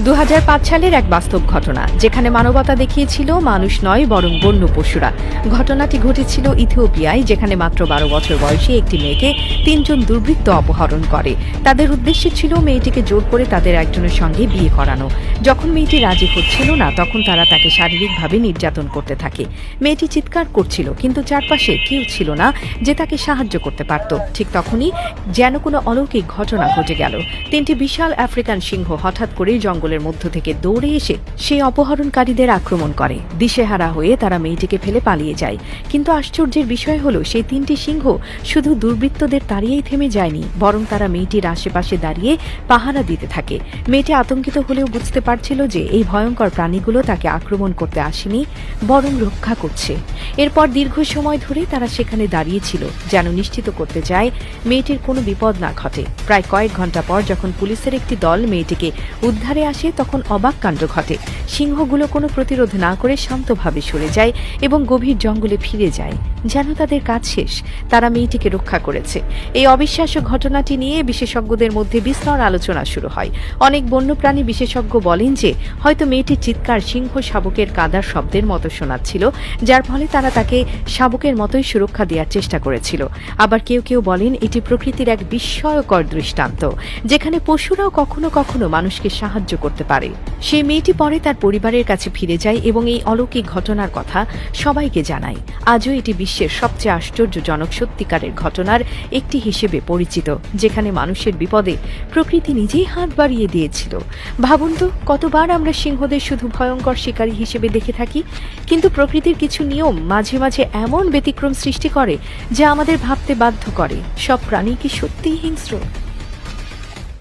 ২০০৫ সালের এক বাস্তব ঘটনা, যেখানে মানবতা দেখিয়েছিল মানুষ নয় বরং বন্য পশুরা। ঘটনাটি ঘটেছিল ইথিওপিয়ায়, যেখানে মাত্র ১২ বছর বয়সী একটি মেয়েকে ৩ জন দুর্বৃত্ত অপহরণ করে। তাদের উদ্দেশ্য ছিল মেয়েটিকে জোর করে তাদের একজনের সঙ্গে বিয়ে করানো। যখন মেয়েটি রাজি হচ্ছিল না, তখন তারা তাকে শারীরিকভাবে নির্যাতন করতে থাকে। মেয়েটি চিৎকার করছিল, কিন্তু চারপাশে কেউ ছিল না যে তাকে সাহায্য করতে পারত। ঠিক তখনই যেন কোনো অলৌকিক ঘটনা ঘটে গেল। ৩টি বিশাল আফ্রিকান সিংহ হঠাৎ করে জঙ্গলের মধ্য থেকে দৌড়ে এসে সেই অপহরণকারীদের আক্রমণ করে। দিশেহারা হয়ে তারা মেয়েটিকে ফেলে পালিয়ে যায়। কিন্তু আশ্চর্যের বিষয় হলো, সেই ৩টি সিংহ শুধু দুর্বৃত্তদের তাড়িয়েই থেমে যায়নি, বরং তারা মেয়েটির আশেপাশে দাঁড়িয়ে পাহারা দিতে থাকে। মেয়েটি আতঙ্কিত হলেও বুঝতে পারছিল যে এই ভয়ঙ্কর প্রাণীগুলো তাকে আক্রমণ করতে আসেনি, বরং রক্ষা করছে। এরপর দীর্ঘ সময় ধরে তারা সেখানে দাঁড়িয়েছিল, যেন নিশ্চিত করতে চায় মেয়েটির কোনো বিপদ না ঘটে। প্রায় কয়েক ঘন্টা পর যখন পুলিশের একটি দল মেয়েটিকে উদ্ধারে আসে, তখন অবাক কাণ্ড ঘটে। সিংহগুলো কোনো প্রতিরোধ না করে শান্তভাবে সরে যায় এবং গভীর জঙ্গলে ফিরে যায়, যেন তাদের কাজ শেষ। তারা মেয়েটিকে রক্ষা করেছে। এই অবিশ্বাস্য ঘটনাটি নিয়ে বিশেষজ্ঞদের মধ্যে বিস্তর আলোচনা শুরু হয়। অনেক বন্যপ্রাণী বিশেষজ্ঞ বলেন যে হয়তো মেয়েটির চিৎকার সিংহ শাবকের কাদার শব্দের মতো শোনাচ্ছিল, যার ফলে তারা তাকে শাবকের মতোই সুরক্ষা দেওয়ার চেষ্টা করেছিল। আবার কেউ কেউ বলেন এটি প্রকৃতির এক বিস্ময়কর দৃষ্টান্ত, যেখানে পশুরাও কখনো কখনো মানুষকে সাহায্য করতে পারে। সেই মেয়েটি পরে তার পরিবারের কাছে ফিরে যায় এবং এই অলৌকিক ঘটনার কথা সবাইকে জানায়। আজও এটি বিশ্বের সবচেয়ে আশ্চর্যজনক সত্যিকারের ঘটনার একটি হিসেবে পরিচিত, যেখানে মানুষের বিপদে প্রকৃতি নিজেই হাত বাড়িয়ে দিয়েছিল। ভাবুন তো, কতবার আমরা সিংহদের শুধু ভয়ঙ্কর শিকারী হিসেবে দেখে থাকি, কিন্তু প্রকৃতির কিছু নিয়ম মাঝে মাঝে এমন ব্যতিক্রম সৃষ্টি করে যা আমাদের ভাবতে বাধ্য করে, সব প্রাণী কি সত্যিই হিংস্র?